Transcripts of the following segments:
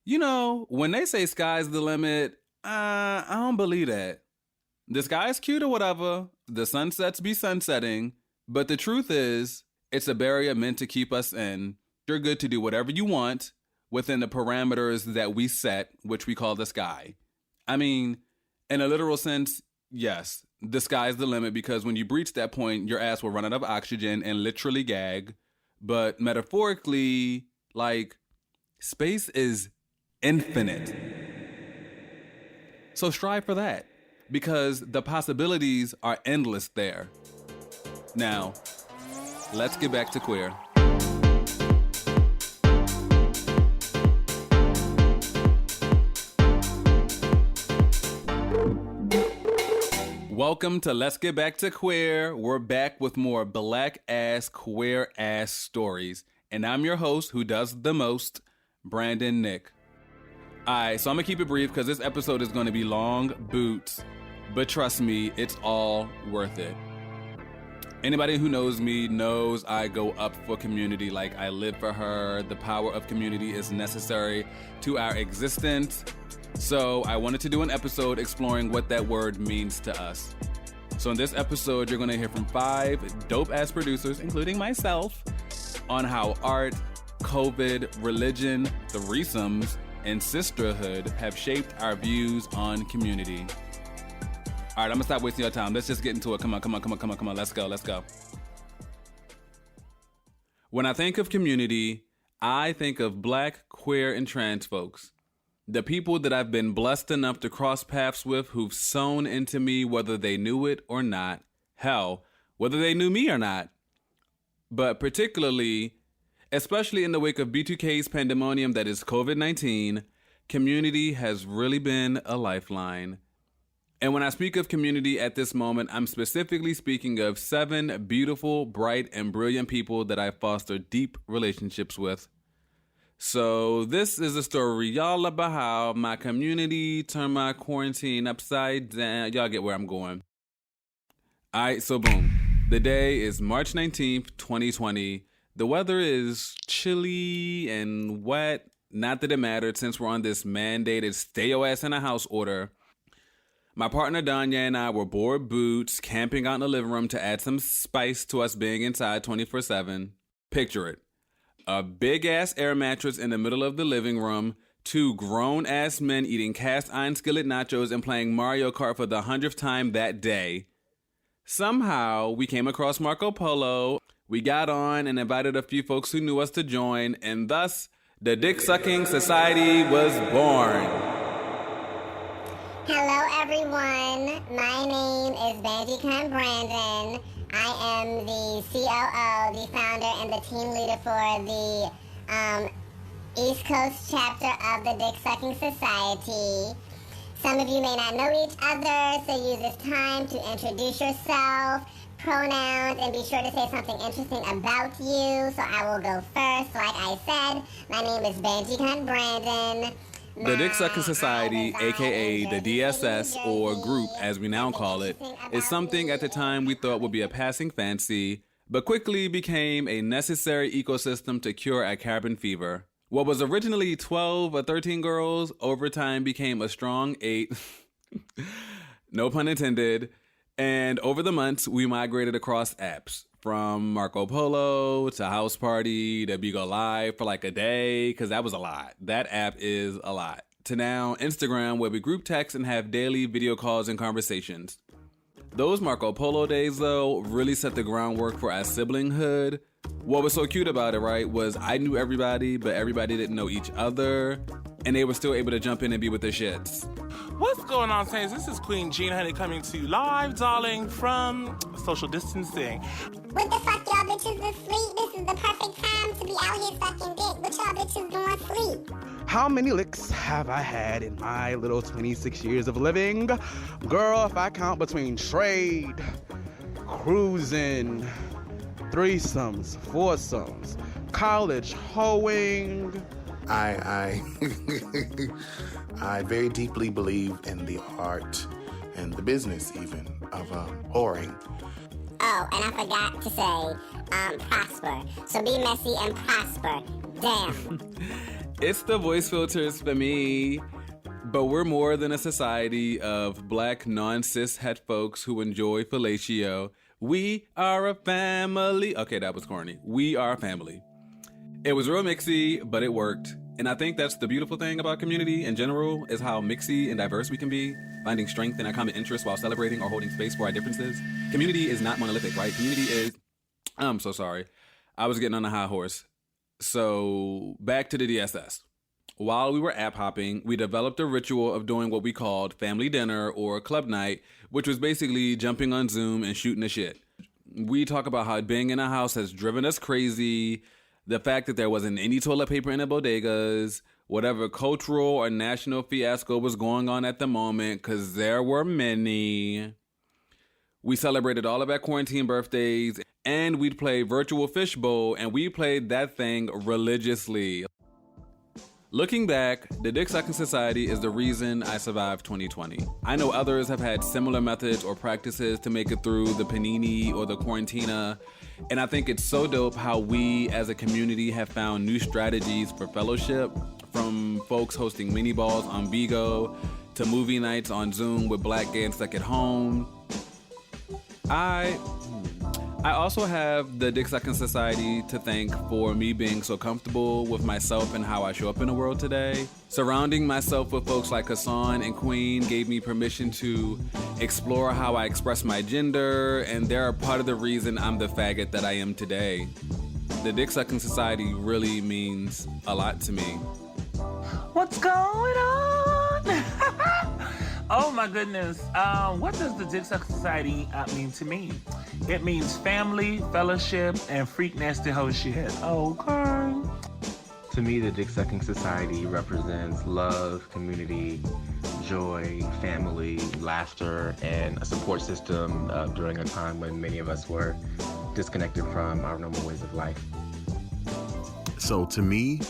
You know, when they say sky's the limit, I don't believe that. The sky's cute or whatever, the sunsets be sunsetting, but the truth is, it's a barrier meant to keep us in. You're good to do whatever you want within the parameters that we set, which we call the sky. I mean, in a literal sense, yes, the sky's the limit because when you breach that point, your ass will run out of oxygen and literally gag. But metaphorically, like, space is infinite. So strive for that because the possibilities are endless there. Now, let's get back to queer. Welcome to Let's Get Back to Queer. We're back with more black ass, queer ass stories. And I'm your host who does the most, Brandon Nick. Alright, so I'm gonna keep it brief because this episode is gonna be long boots. But trust me, it's all worth it. Anybody who knows me knows I go up for Qmunity, like I live for her. The power of community is necessary to our existence. So I wanted to do an episode exploring what that word means to us. So in this episode, you're going to hear from 5 dope-ass producers, including myself, on how art, COVID, religion, threesomes, and sisterhood have shaped our views on community. All right, I'm going to stop wasting your time. Let's just get into it. Come on. Let's go. When I think of community, I think of black, queer, and trans folks. The people that I've been blessed enough to cross paths with who've sewn into me whether they knew it or not. Hell, whether they knew me or not. But particularly, especially in the wake of B2K's pandemonium that is COVID-19, community has really been a lifeline. And when I speak of community at this moment, I'm specifically speaking of 7 beautiful, bright, and brilliant people that I foster deep relationships with. So this is a story all about how my community turned my quarantine upside down. Y'all get where I'm going. All right, so boom. The day is March 19th, 2020. The weather is chilly and wet. Not that it mattered since we're on this mandated stay your ass in a house order. My partner Danya and I were bored boots, camping out in the living room to add some spice to us being inside 24/7. Picture it. A big-ass air mattress in the middle of the living room, 2 grown-ass men eating cast-iron skillet nachos and playing Mario Kart for the 100th time that day. Somehow, we came across Marco Polo, we got on and invited a few folks who knew us to join, and thus, the Dick-Sucking Society was born. Hello everyone, my name is Banji Brandon. I am the COO, the founder, and the team leader for the East Coast chapter of the Dick-Sucking Society. Some of you may not know each other, so use this time to introduce yourself, pronouns, and be sure to say something interesting about you. So I will go first. Like I said, my name is Banji Brandon. The Dick-Sucking Society, aka the DSS, or group as we now call it, is something at the time we thought would be a passing fancy, but quickly became a necessary ecosystem to cure our cabin fever. What was originally 12 or 13 girls, over time became a strong 8, no pun intended, and over the months we migrated across apps. From Marco Polo to House Party to Be Go Live for like a day, because that was a lot. That app is a lot. To now Instagram, where we group text and have daily video calls and conversations. Those Marco Polo days, though, really set the groundwork for our siblinghood. What was so cute about it, right, was I knew everybody, but everybody didn't know each other, and they were still able to jump in and be with their shits. What's going on, Saints? This is Queen Jean Honey coming to you live, darling, from social distancing. What the fuck, y'all bitches asleep? This is the perfect time to be out here sucking dick. What y'all bitches doing sleep? How many licks have I had in my little 26 years of living? Girl, if I count between trade, cruising, threesomes, foursomes, college hoeing. I very deeply believe in the art and the business even of whoring. Oh, and I forgot to say, prosper. So be messy and prosper. Damn. It's the voice filters for me. But we're more than a society of black non-cis het folks who enjoy fellatio. We are a family. Okay, that was corny. We are a family. It was real mixy, but it worked. And I think that's the beautiful thing about Qmunity in general, is how mixy and diverse we can be, finding strength in our common interests while celebrating or holding space for our differences. Qmunity is not monolithic, right? Qmunity is... I'm so sorry. I was getting on a high horse. So, back to the DSS. While we were app hopping, we developed a ritual of doing what we called family dinner or club night, which was basically jumping on Zoom and shooting the shit. We talk about how being in a house has driven us crazy, the fact that there wasn't any toilet paper in the bodegas, whatever cultural or national fiasco was going on at the moment, because there were many. We celebrated all of our quarantine birthdays, and we'd play virtual fishbowl, and we played that thing religiously. Looking back, the Dick Sucking Society is the reason I survived 2020. I know others have had similar methods or practices to make it through the panini or the quarantina, and I think it's so dope how we as a community have found new strategies for fellowship, from folks hosting mini balls on Bigo to movie nights on Zoom with Black Gay and Stuck at Home. I also have the Dick Sucking Society to thank for me being so comfortable with myself and how I show up in the world today. Surrounding myself with folks like Hassan and Queen gave me permission to explore how I express my gender, and they're a part of the reason I'm the faggot that I am today. The Dick Sucking Society really means a lot to me. What's going on? Oh my goodness. What does the Dick Sucking Society mean to me? It means family, fellowship, and freak nasty hoe shit. Okay. To me, the Dick Sucking Society represents love, community, joy, family, laughter, and a support system during a time when many of us were disconnected from our normal ways of life. So to me,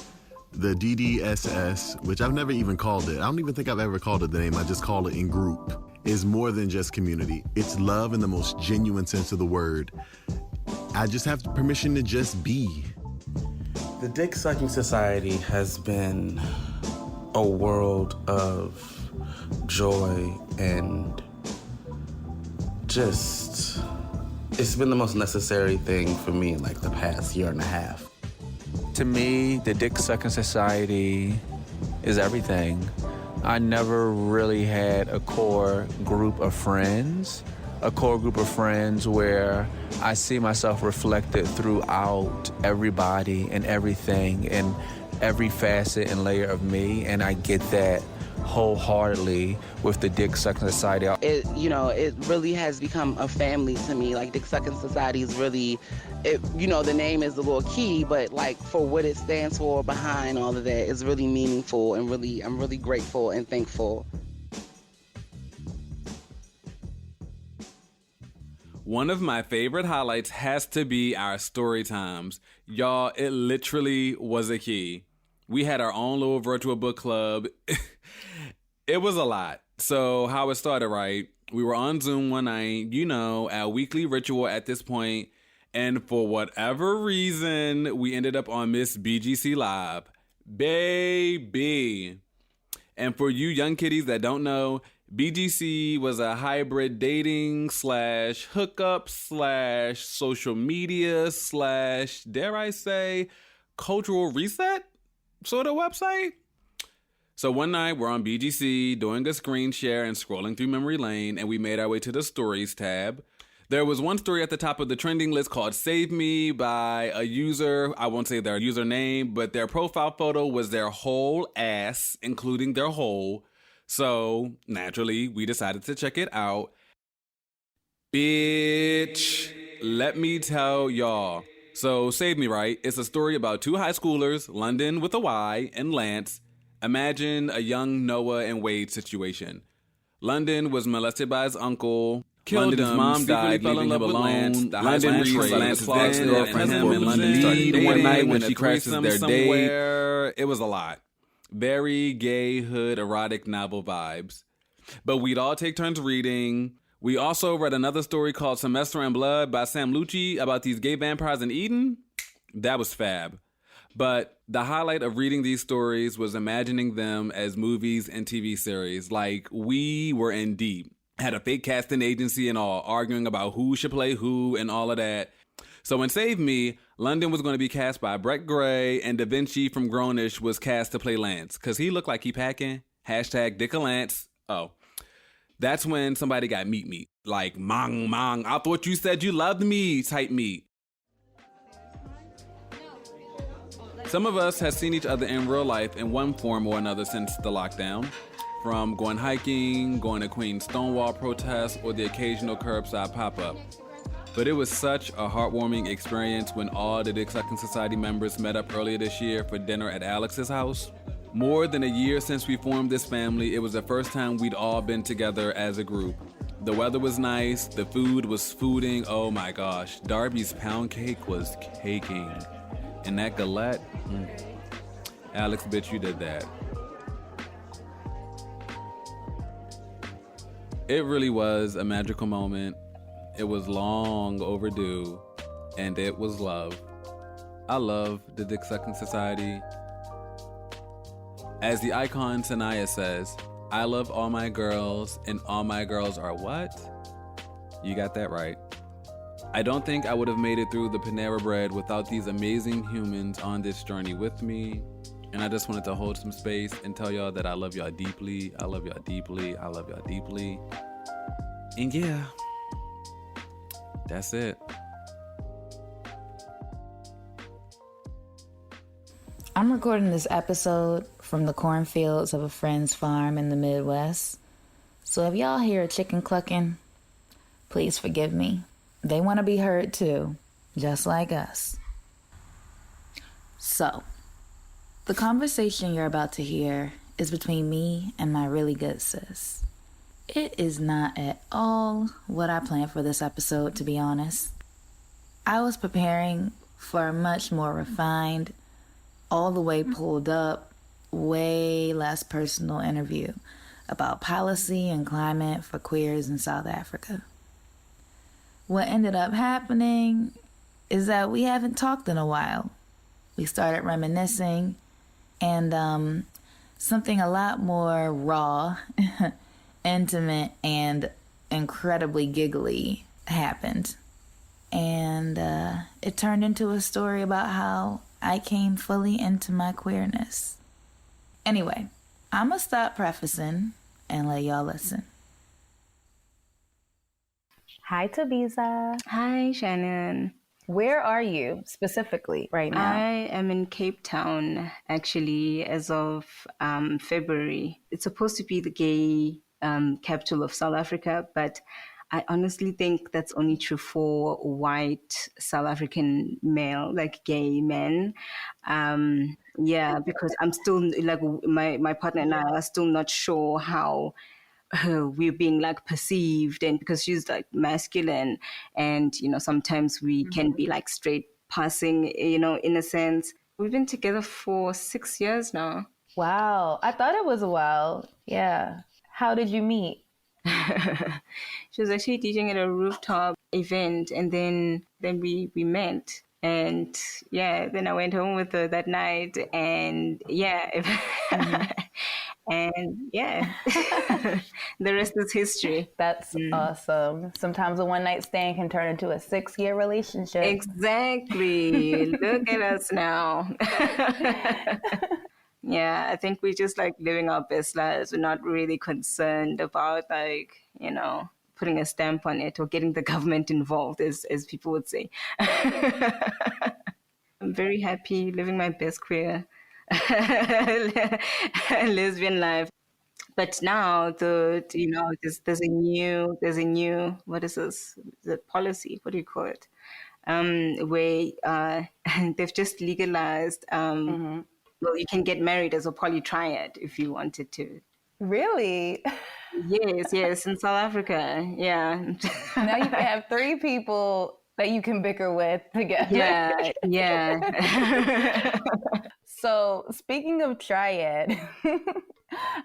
the DDSS, which I've never even called it, I don't even think I've ever called it the name, I just call it in group, is more than just community. It's love in the most genuine sense of the word. I just have permission to just be. The Dick Sucking Society has been a world of joy and just, it's been the most necessary thing for me in like the past year and a half. To me, the Dick Sucking Society is everything. I never really had a core group of friends where I see myself reflected throughout everybody and everything and every facet and layer of me, and I get that wholeheartedly with the Dick Sucking Society. It really has become a family to me. Like, Dick Sucking Society is really, the name is a little key, but like for what it stands for behind all of that is really meaningful, and I'm really grateful and thankful. One of my favorite highlights has to be our story times. Y'all, it literally was a key. We had our own little virtual book club. It was a lot. So how it started, right? We were on Zoom one night, our weekly ritual at this point, and for whatever reason, we ended up on Miss BGC Live. Baby. And for you young kiddies that don't know, BGC was a hybrid dating / hookup / social media / dare I say, cultural reset sort of website. So one night we're on BGC doing a screen share and scrolling through memory lane, and we made our way to the stories tab. There was one story at the top of the trending list called Save Me by a user. I won't say their username, but their profile photo was their whole ass, including their hole. So naturally, we decided to check it out. Bitch, let me tell y'all. So Save Me, right? It's a story about two high schoolers, London with a Y and Lance. Imagine a young Noah and Wade situation. London was molested by his uncle. Killed him. His mom died, fell in love with Lance. The London reads Lance's ex-girlfriend him, and London started dating one night when she crashes their date. It was a lot. Very gay, hood, erotic novel vibes. But we'd all take turns reading. We also read another story called Semester in Blood by Sam Lucci about these gay vampires in Eden. That was fab. But the highlight of reading these stories was imagining them as movies and TV series. Like, we were in deep. Had a fake casting agency and all, arguing about who should play who and all of that. So in Save Me, London was going to be cast by Brett Gray, and Da Vinci from Grownish was cast to play Lance, because he looked like he packing. Hashtag Dick Lance. Oh. That's when somebody got meat. Like, mang, I thought you said you loved me type meat. Some of us have seen each other in real life in one form or another since the lockdown. From going hiking, going to Queen's Stonewall protests, or the occasional curbside pop-up. But it was such a heartwarming experience when all the Dick Sucking Society members met up earlier this year for dinner at Alex's house. More than a year since we formed this family, it was the first time we'd all been together as a group. The weather was nice, the food was fooding, oh my gosh. Darby's pound cake was caking. And that galette, Alex, bitch, you did that. It really was a magical moment. It was long overdue, and it was love. I love the Dick Sucking Society. As the icon Sanaya says, I love all my girls, and all my girls are what? You got that right. I don't think I would have made it through the Panera Bread without these amazing humans on this journey with me. And I just wanted to hold some space and tell y'all that I love y'all deeply. I love y'all deeply. I love y'all deeply. And yeah, that's it. I'm recording this episode from the cornfields of a friend's farm in the Midwest. So if y'all hear a chicken clucking, please forgive me. They want to be heard too, just like us. So, the conversation you're about to hear is between me and my really good sis. It is not at all what I planned for this episode, to be honest. I was preparing for a much more refined, all the way pulled up, way less personal interview about policy and climate for queers in South Africa. What ended up happening is that we haven't talked in a while. We started reminiscing, and something a lot more raw, intimate, and incredibly giggly happened. And it turned into a story about how I came fully into my queerness. Anyway, I'm gonna stop prefacing and let y'all listen. Hi, Tabitha. Hi, Shannon. Where are you specifically right now? I am in Cape Town, actually, as of February. It's supposed to be the gay capital of South Africa, but I honestly think that's only true for white South African male, like gay men. Yeah, because I'm still, like, my partner and I are still not sure how we're being like perceived, and because she's like masculine, and sometimes we can be like straight passing, in a sense. We've been together for 6 years now. Wow, I thought it was a while. Yeah. How did you meet? She was actually teaching at a rooftop event, and then we met. And yeah, then I went home with her that night, and yeah. And yeah, the rest is history. That's awesome. Sometimes a one-night stand can turn into a 6-year relationship. Exactly. Look at us now. Yeah, I think we're just like living our best lives. We're not really concerned about putting a stamp on it or getting the government involved, as people would say. I'm very happy living my best queer lesbian life. But now there's a new what is this? The policy, what do you call it? Where they've just legalized well, you can get married as a polytriad if you wanted to. Really? Yes, in South Africa. Yeah. Now you can have 3 people that you can bicker with together. Yeah. So, speaking of triad, I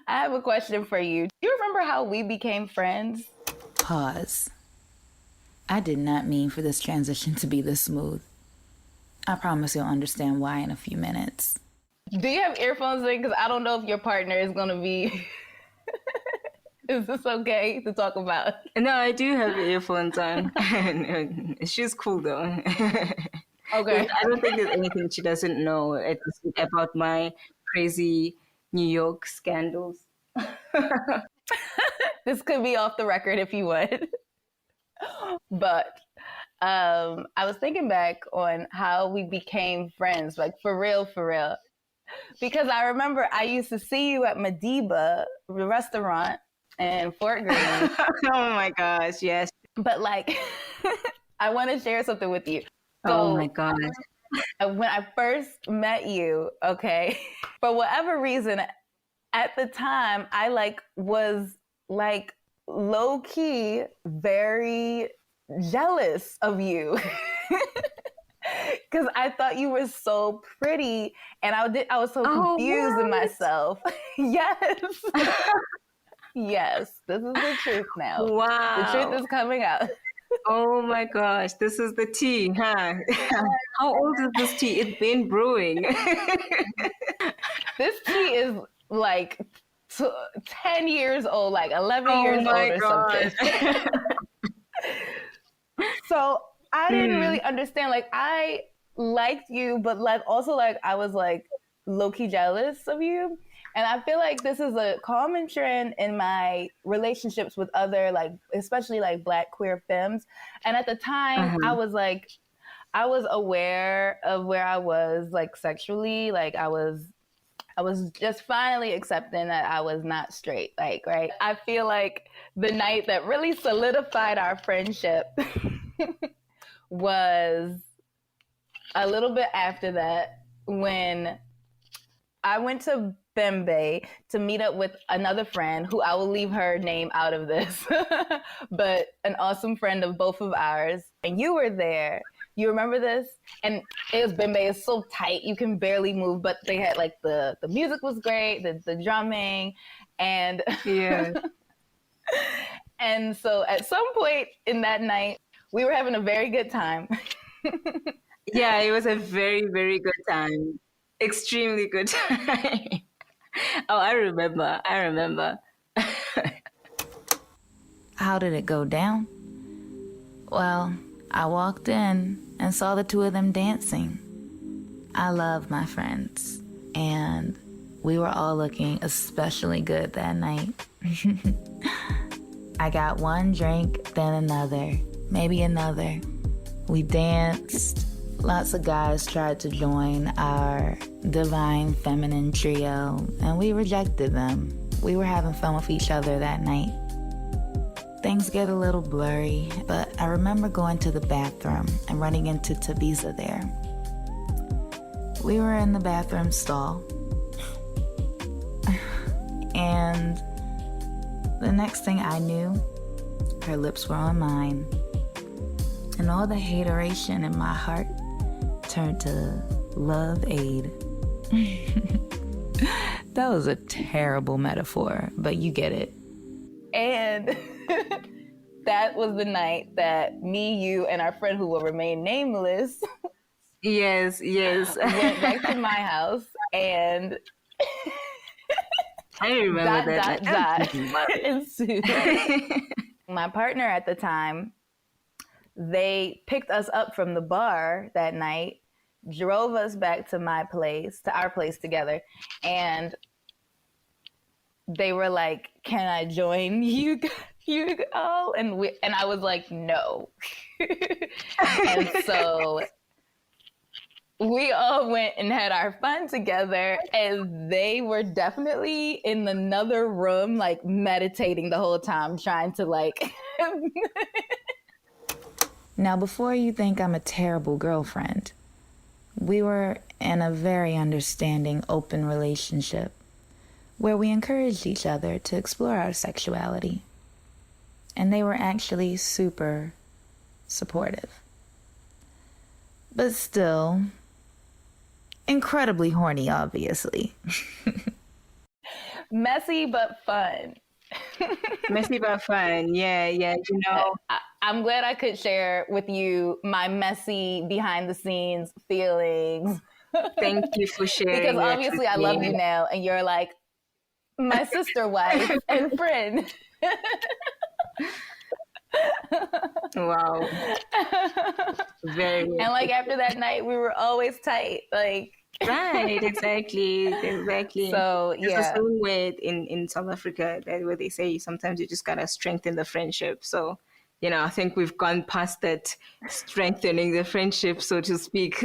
have a question for you. Do you remember how we became friends? Pause. I did not mean for this transition to be this smooth. I promise you'll understand why in a few minutes. Do you have earphones in? Because I don't know if your partner is going to be... Is this okay to talk about? No, I do have earphones on. She's cool though. Okay. I don't think there's anything she doesn't know about my crazy New York scandals. This could be off the record if you would. But I was thinking back on how we became friends, like for real. Because I remember I used to see you at Madiba, the restaurant in Fort Greene. Oh my gosh, yes. But like, I want to share something with you. So, oh my gosh. When I first met you, okay, for whatever reason, at the time, I was low key very jealous of you. Because I thought you were so pretty, and I was so confused in myself. Yes. Yes, this is the truth now. Wow. The truth is coming out. Oh my gosh, this is the tea, huh? How old is this tea? It's been brewing. This tea is like 10 years old, like 11 years old or something. So I didn't really understand. Like, I liked you, but also I was low-key jealous of you. And I feel like this is a common trend in my relationships with other, especially Black queer femmes. And at the time, I was aware of where I was, sexually. I was just finally accepting that I was not straight, right? I feel like the night that really solidified our friendship was a little bit after that, when I went to Bembe to meet up with another friend who I will leave her name out of this, but an awesome friend of both of ours. And you were there. You remember this? And it was Bembe. It's so tight. You can barely move, but they had the music was great, the drumming, and yeah. And so at some point in that night, we were having a very good time. Yeah, it was a very, very good time. Extremely good time. Oh, I remember. How did it go down? Well, I walked in and saw the two of them dancing. I love my friends, and we were all looking especially good that night. I got one drink, then another, maybe another. We danced. Lots of guys tried to join our divine feminine trio, and we rejected them. We were having fun with each other that night. Things get a little blurry, but I remember going to the bathroom and running into Tabiza there. We were in the bathroom stall, and the next thing I knew, her lips were on mine, and all the hateration in my heart turned to love aid. That was a terrible metaphor, but you get it. And that was the night that me, you, and our friend who will remain nameless yes went back to my house, and I remember that ensued. My partner at the time, they picked us up from the bar that night, drove us back to our place together, and they were like, "Can I join you all?" And I was like, "No." And so we all went and had our fun together, and they were definitely in another room, meditating the whole time, trying to Now, before you think I'm a terrible girlfriend, we were in a very understanding, open relationship where we encouraged each other to explore our sexuality. And they were actually super supportive. But still, incredibly horny, obviously. Messy but fun. Messy but fun. Yeah. I'm glad I could share with you my messy behind the scenes feelings. Thank you for sharing. Because obviously I love you now, and you're like my sister wife and friend. Wow. Very. And like after that night, we were always tight. Like right, exactly. So it's yeah, the same way in South Africa, that where they say sometimes you just gotta strengthen the friendship. So, you know, I think we've gone past that strengthening the friendship, so to speak.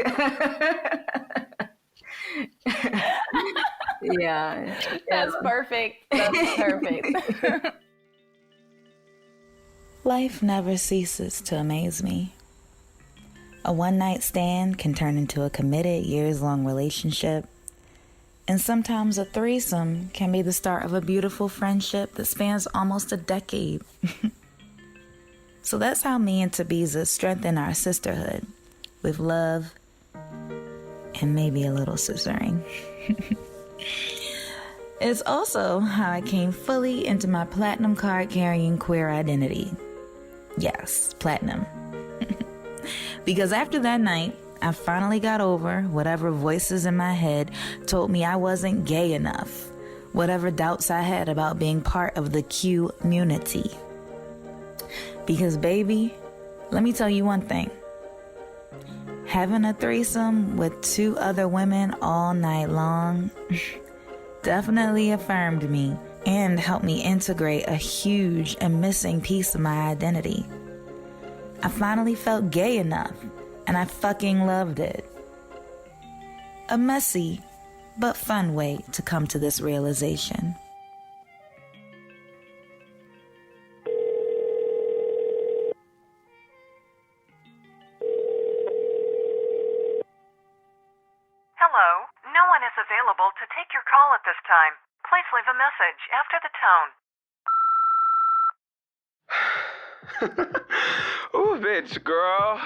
Yeah. That's perfect. That's perfect. Life never ceases to amaze me. A one-night stand can turn into a committed, years-long relationship. And sometimes a threesome can be the start of a beautiful friendship that spans almost a decade. So that's how me and Tabiza strengthen our sisterhood with love and maybe a little scissoring. It's also how I came fully into my platinum card carrying queer identity. Yes, platinum. Because after that night, I finally got over whatever voices in my head told me I wasn't gay enough, whatever doubts I had about being part of the Qmunity. Because baby, let me tell you one thing. Having a threesome with 2 other women all night long definitely affirmed me and helped me integrate a huge and missing piece of my identity. I finally felt gay enough, and I fucking loved it. A messy but fun way to come to this realization. Hello, no one is available to take your call at this time. Please leave a message after the tone. Ooh, bitch, girl.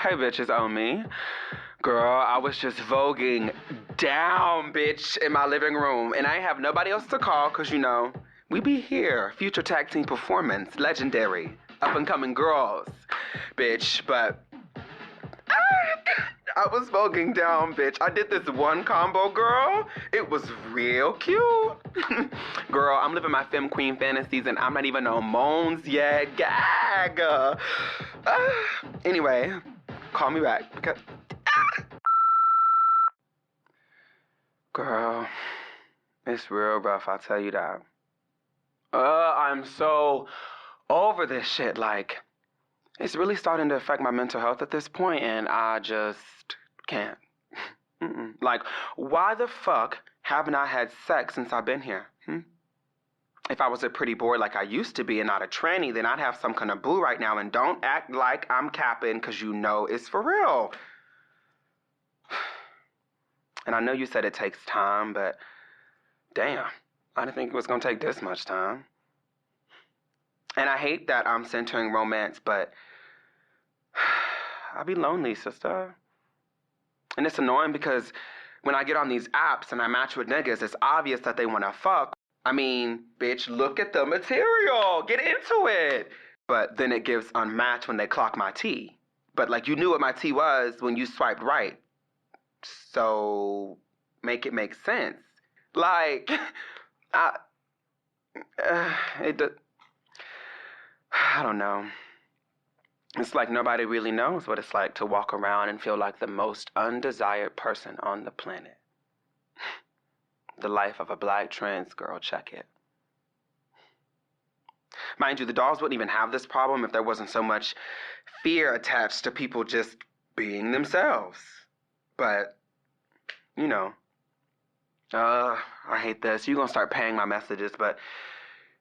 Hey, bitch, it's Ny'Omi. Girl, I was just voguing down, bitch, in my living room. And I ain't have nobody else to call, because, you know, we be here. Future tag team performance. Legendary. Up-and-coming girls. Bitch, but I was voguing down, bitch. I did this one combo, girl. It was real cute. Girl, I'm living my femme queen fantasies and I'm not even on Moans yet. Gag. Anyway, call me back. Because... Girl, it's real rough, I'll tell you that. I'm so over this shit. Like, it's really starting to affect my mental health at this point, and I just can't. Like, why the fuck haven't I had sex since I've been here? If I was a pretty boy like I used to be and not a tranny, then I'd have some kind of boo right now, and don't act like I'm capping, because you know it's for real. And I know you said it takes time, but damn, I didn't think it was going to take this much time. And I hate that I'm centering romance, but I be lonely, sister. And it's annoying because when I get on these apps and I match with niggas, it's obvious that they want to fuck. I mean, bitch, look at the material. Get into it. But then it gives unmatched when they clock my T. But like, you knew what my T was when you swiped right. So make it make sense. Like, I don't know. It's like nobody really knows what it's like to walk around and feel like the most undesired person on the planet. The life of a black trans girl, check it. Mind you, the dolls wouldn't even have this problem if there wasn't so much fear attached to people just being themselves. But, you know, I hate this. You're gonna start paying my messages, but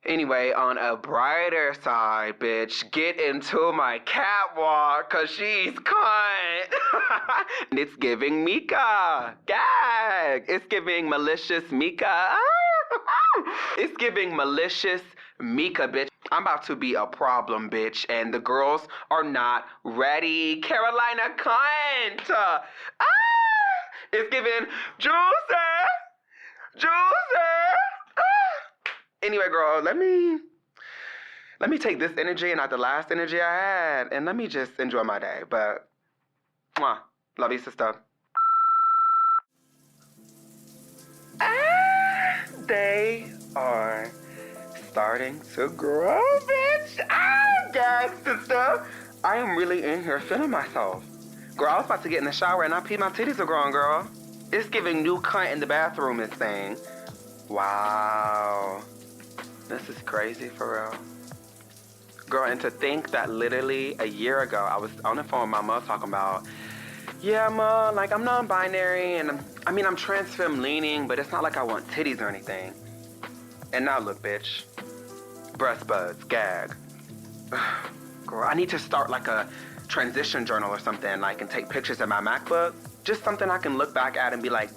anyway, on a brighter side, bitch, get into my catwalk, cause she's cunt. And it's giving Mika. Gag. It's giving malicious Mika. It's giving malicious Mika, bitch. I'm about to be a problem, bitch, and the girls are not ready. Carolina cunt. It's giving juicy. Juicy. Anyway, girl, let me let me take this energy and not the last energy I had, and let me just enjoy my day. But, mwah, love you, sister. They are starting to grow, bitch. God, sister. I am really in here feeling myself. Girl, I was about to get in the shower and I peed my titties are growing, girl. It's giving new cunt in the bathroom, this thing. Wow. This is crazy for real. Girl, and to think that literally a year ago, I was on the phone with my mom talking about, yeah, ma, like I'm non-binary and I'm trans femme leaning, but it's not like I want titties or anything. And now look, bitch. Breast buds, gag. Girl, I need to start like a transition journal or something, like, and take pictures in my MacBook. Just something I can look back at and be like,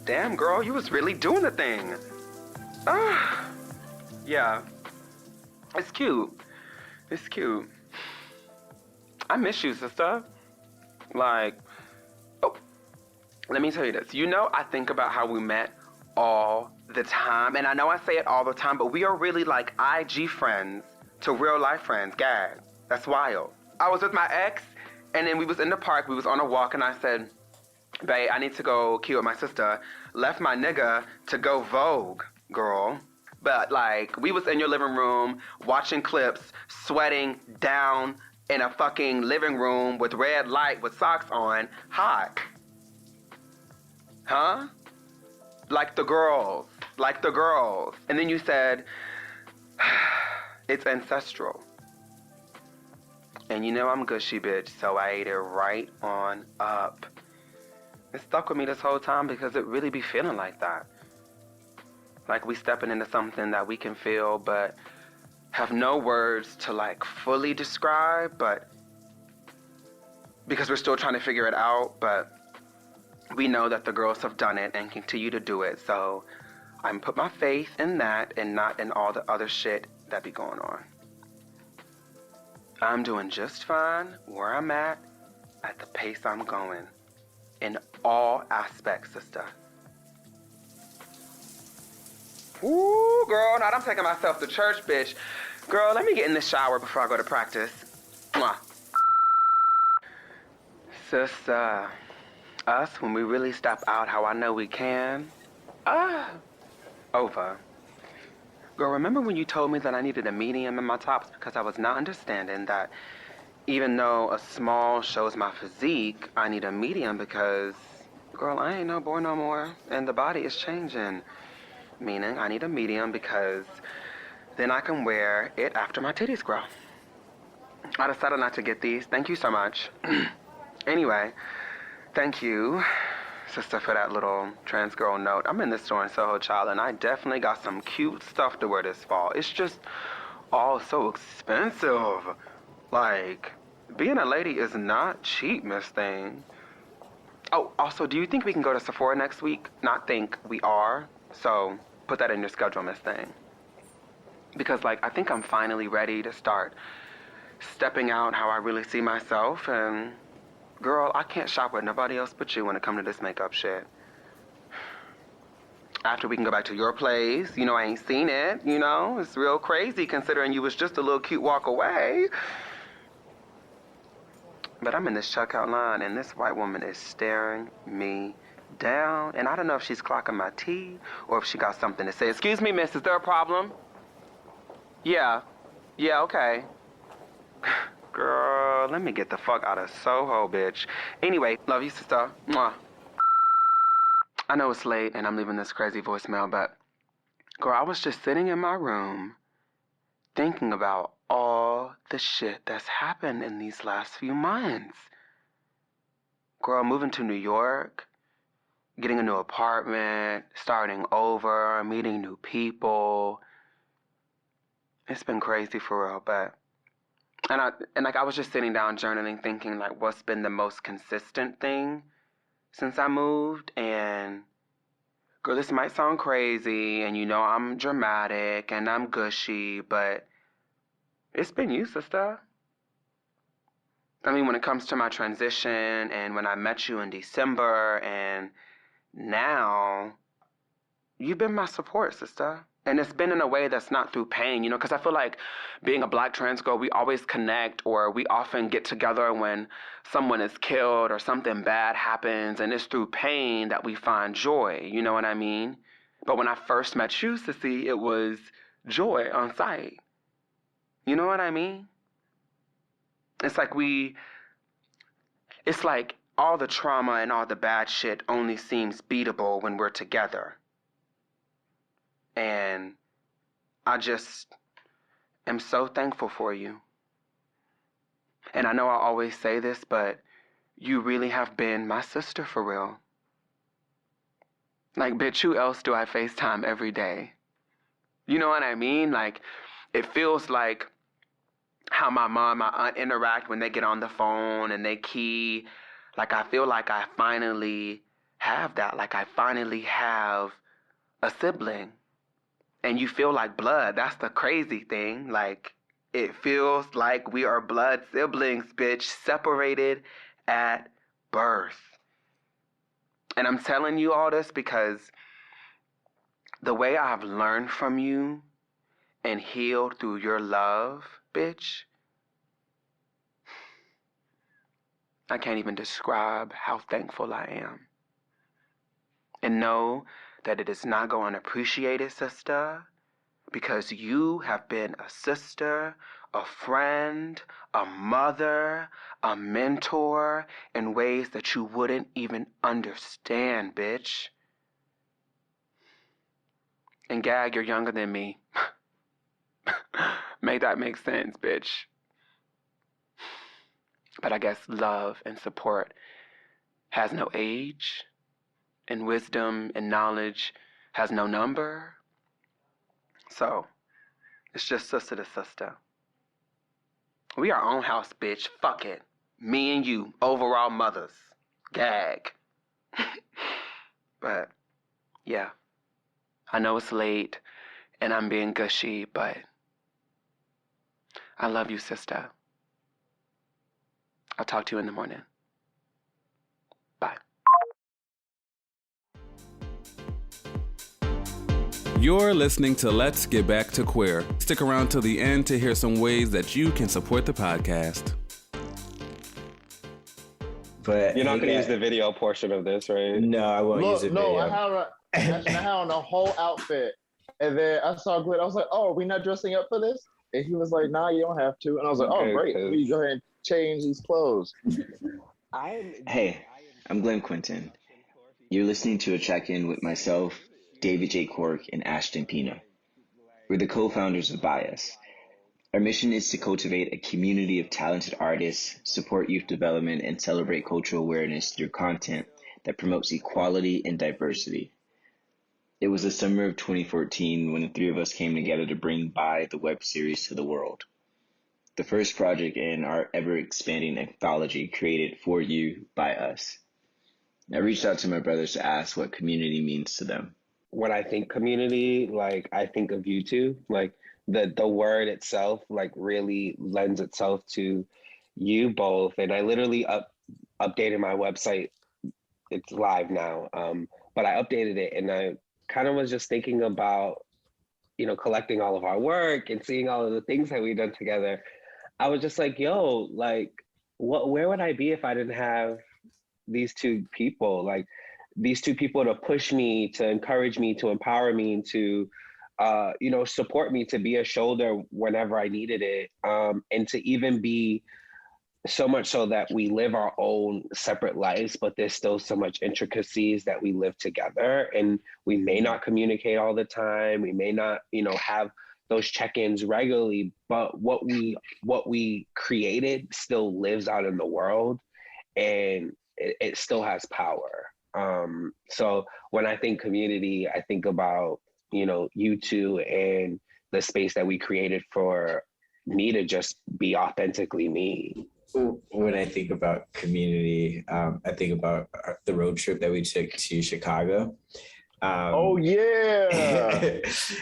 damn, girl, you was really doing the thing. Yeah. It's cute. It's cute. I miss you, sister. Like, oh, let me tell you this. You know, I think about how we met all the time. And I know I say it all the time, but we are really like IG friends to real life friends. Gag. That's wild. I was with my ex, and then we was in the park. We was on a walk, and I said, babe, I need to go key with my sister. Left my nigga to go Vogue, girl. But, like, we was in your living room, watching clips, sweating down in a fucking living room with red light with socks on, hot. Huh? Like the girls. Like the girls. And then you said, it's ancestral. And you know I'm gushy, bitch, so I ate it right on up. It stuck with me this whole time because it really be feeling like that. Like we stepping into something that we can feel but have no words to like fully describe, but because we're still trying to figure it out, but we know that the girls have done it and continue to do it. So I'm put my faith in that and not in all the other shit that be going on. I'm doing just fine where I'm at the pace I'm going. In all aspects, sister. Ooh, girl, now I'm taking myself to church, bitch. Girl, let me get in the shower before I go to practice. Mwah. Sis, us, when we really step out how I know we can, over. Girl, remember when you told me that I needed a medium in my tops because I was not understanding that even though a small shows my physique, I need a medium because, girl, I ain't no boy no more, and the body is changing. Meaning I need a medium because then I can wear it after my titties grow. I decided not to get these. Thank you so much. Anyway, thank you, sister, for that little trans girl note. I'm in this store in Soho, child, and I definitely got some cute stuff to wear this fall. It's just all so expensive. Like, being a lady is not cheap, Miss Thing. Oh, also, do you think we can go to Sephora next week? Not think, we are. So put that in your schedule, Miss Thing. Because, like, I think I'm finally ready to start stepping out how I really see myself. And, girl, I can't shop with nobody else but you when it comes to this makeup shit. After we can go back to your place, you know, I ain't seen it, you know? It's real crazy considering you was just a little cute walk away. But I'm in this checkout line and this white woman is staring me down, and I don't know if she's clocking my tea or if she got something to say. Excuse me, miss, is there a problem? Yeah, okay. Girl, let me get the fuck out of Soho, bitch. Anyway, love you, sister. Mwah. I know it's late and I'm leaving this crazy voicemail, but girl, I was just sitting in my room thinking about all the shit that's happened in these last few months. Girl, moving to New York, getting a new apartment, starting over, meeting new people. It's been crazy for real, but I was just sitting down journaling thinking like what's been the most consistent thing since I moved. And girl, this might sound crazy and you know I'm dramatic and I'm gushy, but it's been you, sister. I mean, when it comes to my transition and when I met you in December and now, you've been my support, sister. And it's been in a way that's not through pain, you know, because I feel like being a Black trans girl, we always connect, or we often get together when someone is killed or something bad happens, and it's through pain that we find joy, you know what I mean? But when I first met you, Sissy, it was joy on sight. You know what I mean? It's like all the trauma and all the bad shit only seems beatable when we're together. And I just am so thankful for you. And I know I always say this, but you really have been my sister for real. Like, bitch, who else do I FaceTime every day? You know what I mean? Like, it feels like how my mom, my aunt interact when they get on the phone and they key. Like, I feel like I finally have that. Like, I finally have a sibling. And you feel like blood. That's the crazy thing. Like, it feels like we are blood siblings, bitch, separated at birth. And I'm telling you all this because the way I've learned from you and healed through your love, bitch, I can't even describe how thankful I am. And know that it is not going unappreciated, sister, because you have been a sister, a friend, a mother, a mentor in ways that you wouldn't even understand, bitch. And Gag, you're younger than me. Make that make sense, bitch. But I guess love and support has no age, and wisdom and knowledge has no number. So, it's just sister to sister. We our own house, bitch. Fuck it. Me and you, overall mothers. Gag. But, yeah. I know it's late, and I'm being gushy, but I love you, sister. I'll talk to you in the morning. Bye. You're listening to Let's Get Back to Queer. Stick around till the end to hear some ways that you can support the podcast. But you're not going to use the video portion of this, right? No, I won't use the video. No, I had on a whole outfit. And then I saw Glenn. I was like, oh, are we not dressing up for this? And he was like, nah, you don't have to. And I was like, oh, great. We go ahead and change these clothes. Hey, I'm Glenn Quentin. You're listening to a check-in with myself, David J. Cork, and Ashton Pina. We're the co-founders of BiUs. Our mission is to cultivate a community of talented artists, support youth development, and celebrate cultural awareness through content that promotes equality and diversity. It was the summer of 2014 when the three of us came together to bring Bi, the web series, to the world. The first project in our ever-expanding anthology created for you by us. I reached out to my brothers to ask what community means to them. When I think community, like, I think of you two. Like, the word itself, like, really lends itself to you both. And I literally updated my website. It's live now. But I updated it, and I kind of was just thinking about, you know, collecting all of our work and seeing all of the things that we've done together. I was just like, yo, like, where would I be if I didn't have these two people? Like, these two people to push me, to encourage me, to empower me, to, you know, support me, to be a shoulder whenever I needed it. And to even be so much so that we live our own separate lives, but there's still so much intricacies that we live together, and we may not communicate all the time. We may not, you know, have those check-ins regularly, but what we created still lives out in the world, and it still has power. So when I think community, I think about, you know, you two and the space that we created for me to just be authentically me. When I think about community, I think about the road trip that we took to Chicago. Oh yeah.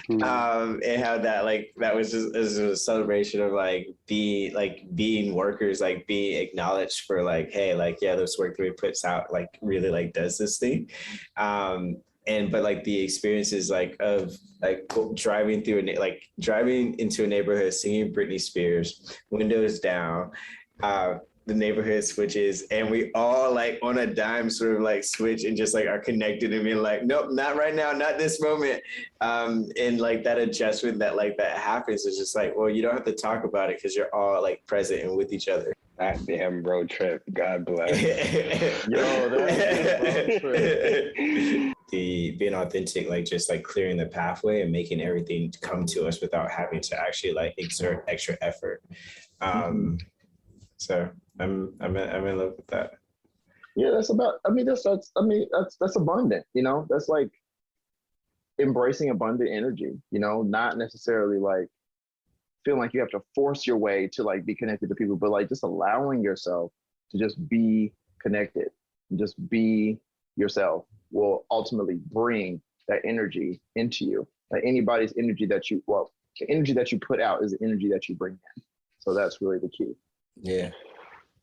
And how that was just as a celebration of being workers, like being acknowledged for like, hey, like, yeah, this work that we puts out like really like does this thing. but like the experiences like of like driving into a neighborhood, singing Britney Spears, windows down, the neighborhood switches, and we all like on a dime sort of like switch and just like are connected and being like, nope, not right now, not this moment. And like that adjustment that happens is just like, well, you don't have to talk about it because you're all like present and with each other. That damn road trip, God bless. Yo, that road trip. Being authentic, like just like clearing the pathway and making everything come to us without having to actually like exert extra effort. So I'm in love with that. Yeah, that's abundant, you know, that's like embracing abundant energy, you know, not necessarily like feeling like you have to force your way to like be connected to people, but like just allowing yourself to just be connected and just be yourself will ultimately bring that energy into you. Like anybody's energy the energy that you put out is the energy that you bring in. So that's really the key. Yeah.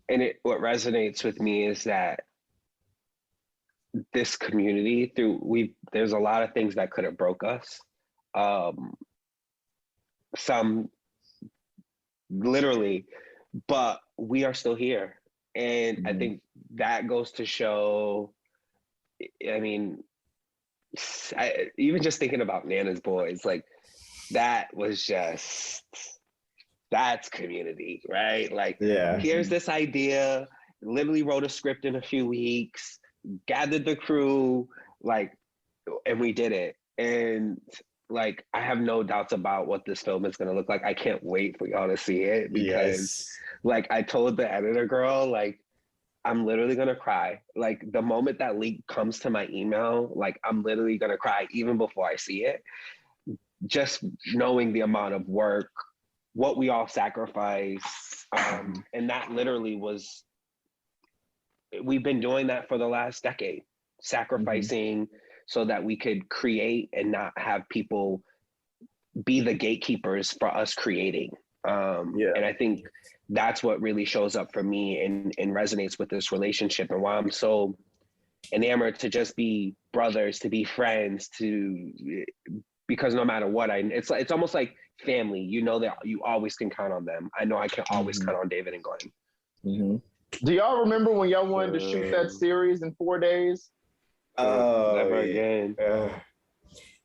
And what resonates with me is that this community there's a lot of things that could have broke us. Some literally, but we are still here. And I think that goes to show, I mean, even just thinking about Nana's Boys, like that was that's community, right? Like, here's this idea, literally wrote a script in a few weeks, gathered the crew, like, and we did it. And like, I have no doubts about what this film is gonna look like. I can't wait for y'all to see it because like I told the editor girl, like, I'm literally gonna cry. Like the moment that link comes to my email, like I'm literally gonna cry even before I see it. Just knowing the amount of work, what we all sacrifice, and that literally was, we've been doing that for the last decade, sacrificing so that we could create and not have people be the gatekeepers for us creating. And I think that's what really shows up for me and resonates with this relationship, and why I'm so enamored to just be brothers, to be friends, because no matter what, it's almost like family. You know that you always can count on them. I know I can always count on David and Glenn. Do y'all remember when y'all wanted to shoot that series in 4 days? Oh, never again.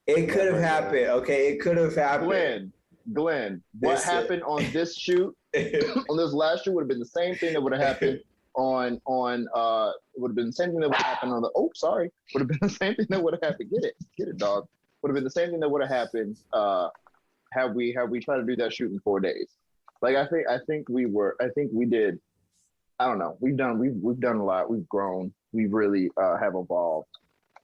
It could have happened. Okay, it could have happened. Glenn, what happened on this shoot, on this last shoot, would have been the same thing that would have happened would have been the same thing that would have happened on the, would have been the same thing that would have happened. Get it, dog. Would have been the same thing that would have happened had we tried to do that shoot in 4 days. Like I think we did. I don't know. We've done a lot. We've grown. We really have evolved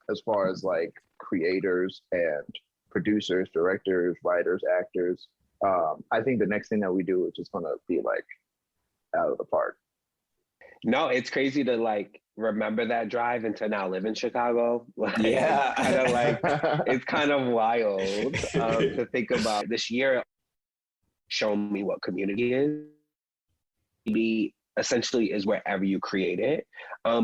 as far as like creators and producers, directors, writers, actors. I think the next thing that we do is just gonna be like out of the park. No, it's crazy to like remember that drive and to now live in Chicago. Like, it's kind of wild to think about. This year shown me what community is. Maybe essentially is wherever you create it.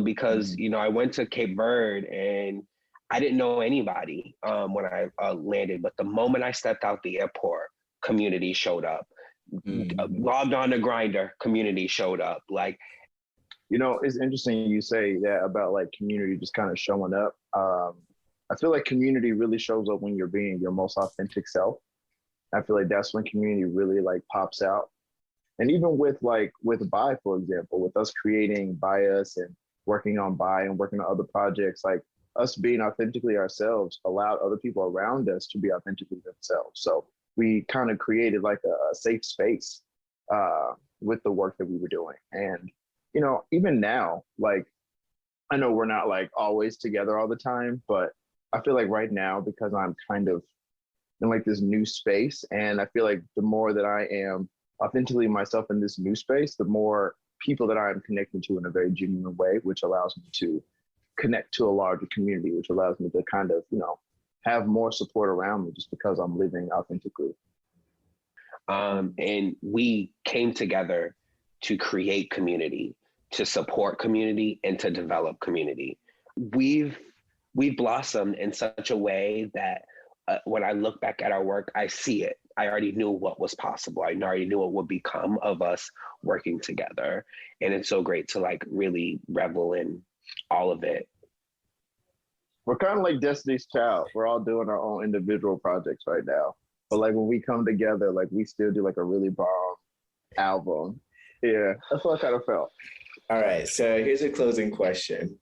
Because, you know, I went to Cape Verde and I didn't know anybody when I landed, but the moment I stepped out the airport, community showed up. Logged on to Grindr, community showed up. Like, you know, it's interesting you say that about like community just kind of showing up. I feel like community really shows up when you're being your most authentic self. I feel like that's when community really like pops out. And even with BI, for example, with us creating BiUs and working on BI and working on other projects, like us being authentically ourselves allowed other people around us to be authentically themselves. So we kind of created like a safe space with the work that we were doing. And, you know, even now, like, I know we're not like always together all the time, but I feel like right now, because I'm kind of in like this new space, and I feel like the more that I am authentically myself in this new space, the more people that I'm connecting to in a very genuine way, which allows me to connect to a larger community, which allows me to kind of, you know, have more support around me just because I'm living authentically. And we came together to create community, to support community, and to develop community. We've we've blossomed in such a way that when I look back at our work, I see it. I already knew what was possible. I already knew what would become of us working together. And it's so great to like really revel in all of it. We're kind of like Destiny's Child. We're all doing our own individual projects right now. But like when we come together, like we still do like a really bomb album. Yeah, that's what I kind of felt. All right, so here's a closing question.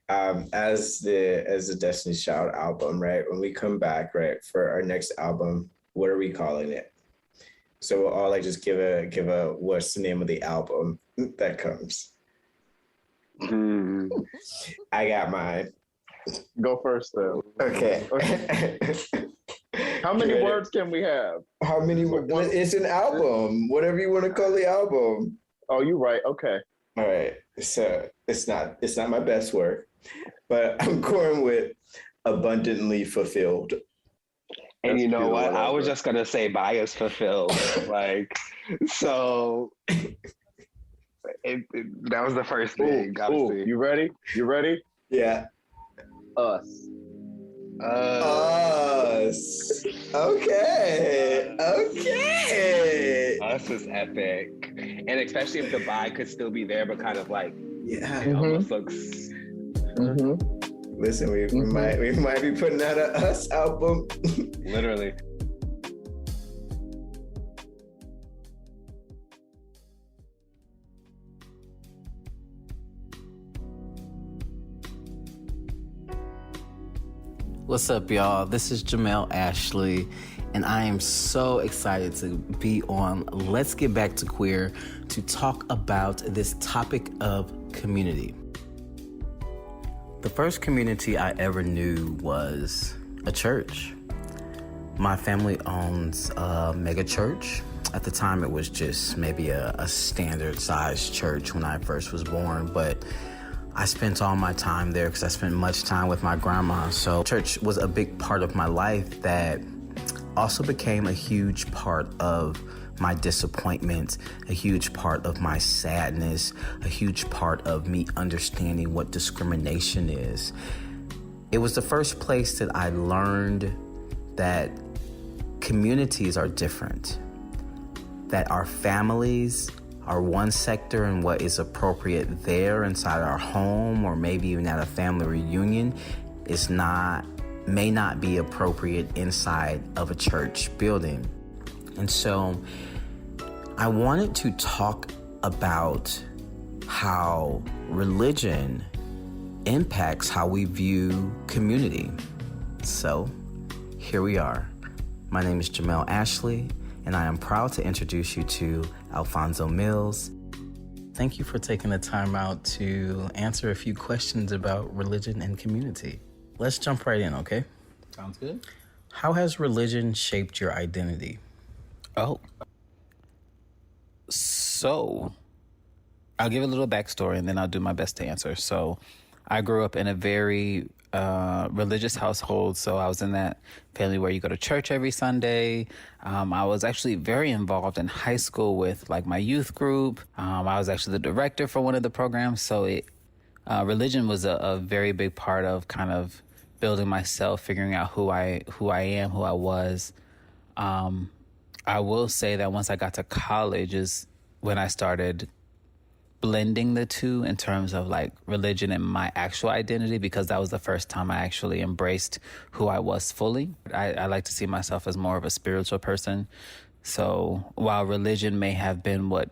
As the Destiny's Child album, right? When we come back, right, for our next album, what are we calling it? So we'll all like just give a what's the name of the album that comes? I got mine. Go first, though. Okay. How many words can we have? How many words? It's an album. Whatever you want to call the album. Oh, you're right. Okay. All right. So it's not my best work, but I'm going with Abundantly Fulfilled. And you know what? I was just gonna say BiUs Fulfilled. Like, so that was the first thing. Ooh, you ready? You ready? Yeah. Us. Us. Okay. Us is epic. And especially if the bi could still be there, but kind of like, it almost looks. Listen, we might be putting out a Us album. Literally. What's up, y'all? This is Jamel Ashley, and I am so excited to be on Let's Get Back to Queer to talk about this topic of community. The first community I ever knew was a church. My family owns a mega church. At the time, it was just maybe a standard-sized church when I first was born, but I spent all my time there because I spent much time with my grandma. So church was a big part of my life that also became a huge part of my disappointment, a huge part of my sadness, a huge part of me understanding what discrimination is. It was the first place that I learned that communities are different, that our families are one sector and what is appropriate there inside our home or maybe even at a family reunion may not be appropriate inside of a church building. And so I wanted to talk about how religion impacts how we view community. So here we are. My name is Jamel Ashley, and I am proud to introduce you to Alfonso Mills. Thank you for taking the time out to answer a few questions about religion and community. Let's jump right in, okay? Sounds good. How has religion shaped your identity? So I'll give a little backstory and then I'll do my best to answer. So I grew up in a very religious household. So I was in that family where you go to church every Sunday. I was actually very involved in high school with like my youth group. I was actually the director for one of the programs. So religion was a very big part of kind of building myself, figuring out who I am, who I was. I will say that once I got to college is when I started blending the two in terms of like religion and my actual identity, because that was the first time I actually embraced who I was fully. I like to see myself as more of a spiritual person. So while religion may have been what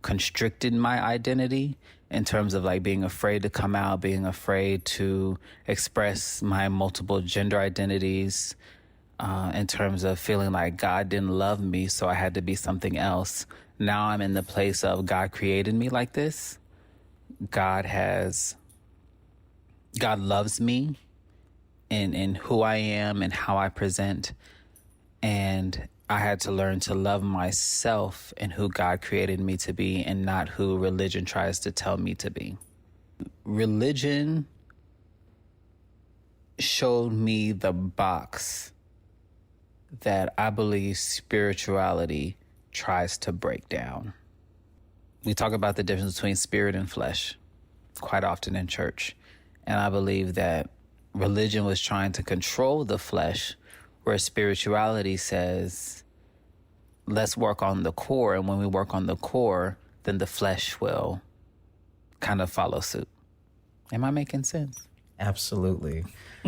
constricted my identity in terms of like being afraid to come out, being afraid to express my multiple gender identities, in terms of feeling like God didn't love me, so I had to be something else. Now I'm in the place of God created me like this. God loves me in who I am and how I present. And I had to learn to love myself and who God created me to be and not who religion tries to tell me to be. Religion showed me the box that I believe spirituality tries to break down. We talk about the difference between spirit and flesh quite often in church. And I believe that religion was trying to control the flesh, where spirituality says, let's work on the core. And when we work on the core, then the flesh will kind of follow suit. Am I making sense? Absolutely.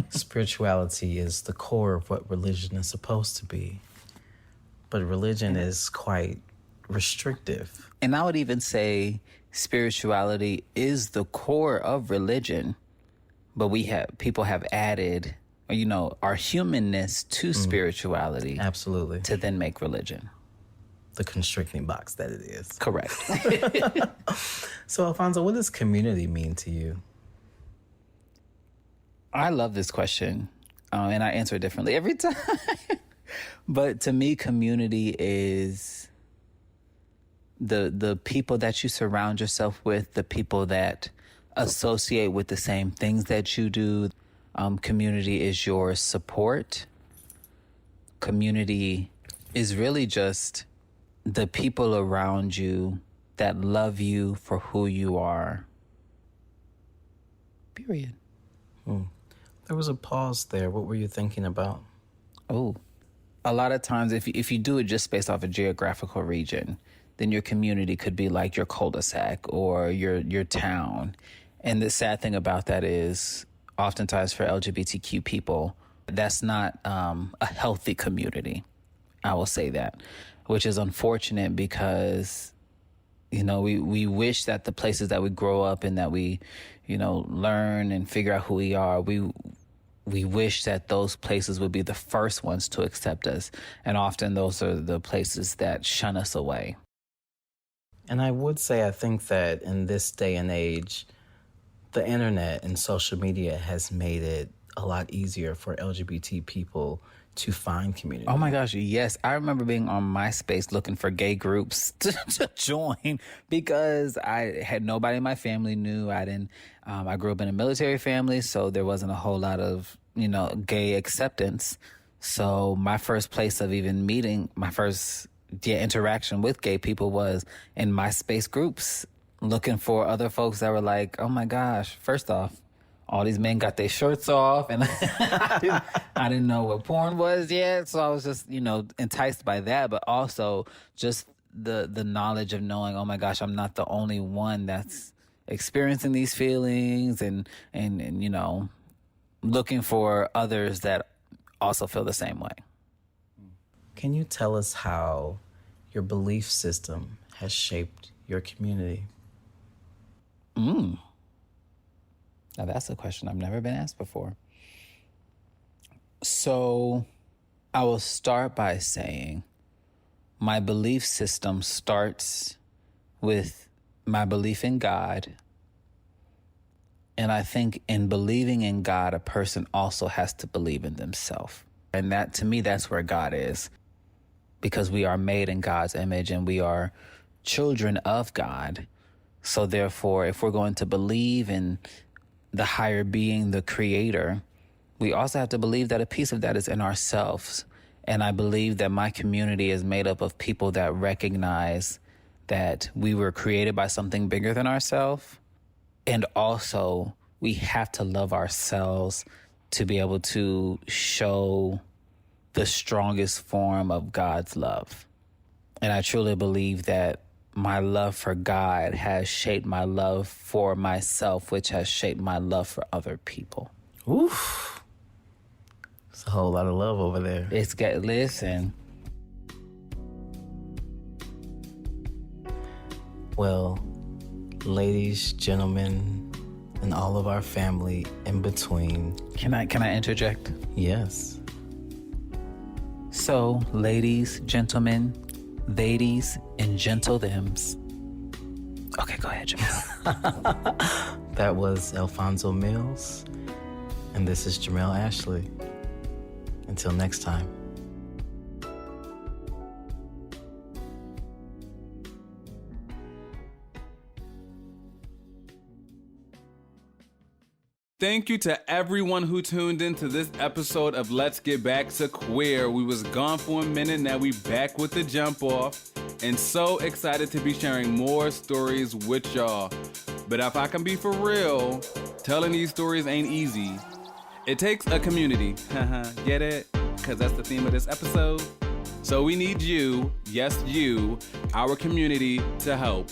Spirituality is the core of what religion is supposed to be. But religion is quite restrictive. And I would even say spirituality is the core of religion, but people have added, our humanness to spirituality. Absolutely. To then make religion. The constricting box that it is. Correct. So, Alfonso, what does community mean to you? I love this question, and I answer it differently every time. But to me, community is the people that you surround yourself with, the people that associate with the same things that you do. Community is your support. Community is really just the people around you that love you for who you are. Period. There was a pause there. What were you thinking about? Oh, a lot of times if you do it just based off a geographical region, then your community could be like your cul-de-sac or your town. And the sad thing about that is oftentimes for LGBTQ people, that's not a healthy community. I will say that, which is unfortunate because, we wish that the places that we grow up in, that we, learn and figure out who we are, we wish that those places would be the first ones to accept us. And often those are the places that shun us away. And I would say, I think that in this day and age, the internet and social media has made it a lot easier for LGBT people to find community. Oh my gosh, yes. I remember being on MySpace looking for gay groups to join because I had nobody in my family knew. I grew up in a military family, so there wasn't a whole lot of, gay acceptance. So my first place of even meeting, my first interaction with gay people was in MySpace groups, looking for other folks that were like, oh my gosh, first off, all these men got their shirts off, and I didn't know what porn was yet. So I was just, enticed by that, but also just the knowledge of knowing, oh my gosh, I'm not the only one that's experiencing these feelings and looking for others that also feel the same way. Can you tell us how your belief system has shaped your community? Now that's a question I've never been asked before. So I will start by saying my belief system starts with my belief in God. And I think in believing in God, a person also has to believe in themselves. And that, to me, that's where God is. Because we are made in God's image and we are children of God. So therefore, if we're going to believe in the higher being, the creator, we also have to believe that a piece of that is in ourselves. And I believe that my community is made up of people that recognize that we were created by something bigger than ourselves. And also, we have to love ourselves to be able to show the strongest form of God's love. And I truly believe that my love for God has shaped my love for myself, which has shaped my love for other people. Oof. It's a whole lot of love over there. Listen. Well, ladies, gentlemen, and all of our family in between. Can I interject? Yes. So, ladies, gentlemen, ladies, and gentle thems. Okay, go ahead, Jamel. That was Alfonso Mills, and this is Jamel Ashley. Until next time. Thank you to everyone who tuned into this episode of Let's Get Back to Queer. We was gone for a minute, now we back with the jump off, and so excited to be sharing more stories with y'all. But if I can be for real, telling these stories ain't easy. It takes a community. Get it? Because that's the theme of this episode. So we need you, yes, you, our community, to help.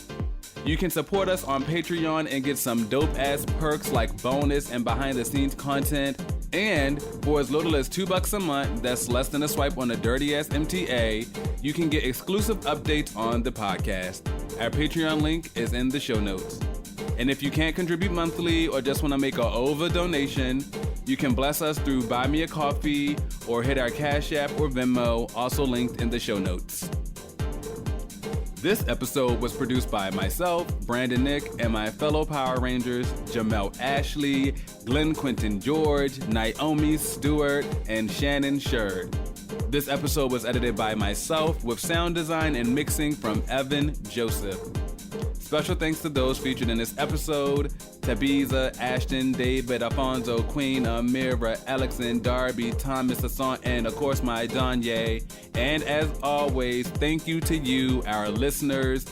You can support us on Patreon and get some dope-ass perks like bonus and behind-the-scenes content. And for as little as $2 a month, that's less than a swipe on a dirty-ass MTA, you can get exclusive updates on the podcast. Our Patreon link is in the show notes. And if you can't contribute monthly or just want to make an over donation, you can bless us through Buy Me a Coffee or hit our Cash App or Venmo, also linked in the show notes. This episode was produced by myself, Brandon Nick, and my fellow Power Rangers, Jamel Ashley, Glenn Quentin George, Ny'Omi Stewart, and Shannon Joy. This episode was edited by myself with sound design and mixing from Evan Joseph. Special thanks to those featured in this episode: Tabiza, Ashton, David, Alfonso, Queen, Amira, Alex, and Darby, Thomas, Asant, and of course my Danye. And as always, thank you to you, our listeners,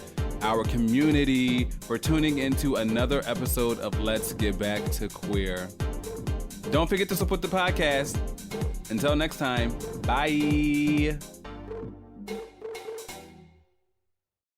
our community, for tuning into another episode of Let's Get Back to Queer. Don't forget to support the podcast. Until next time, bye.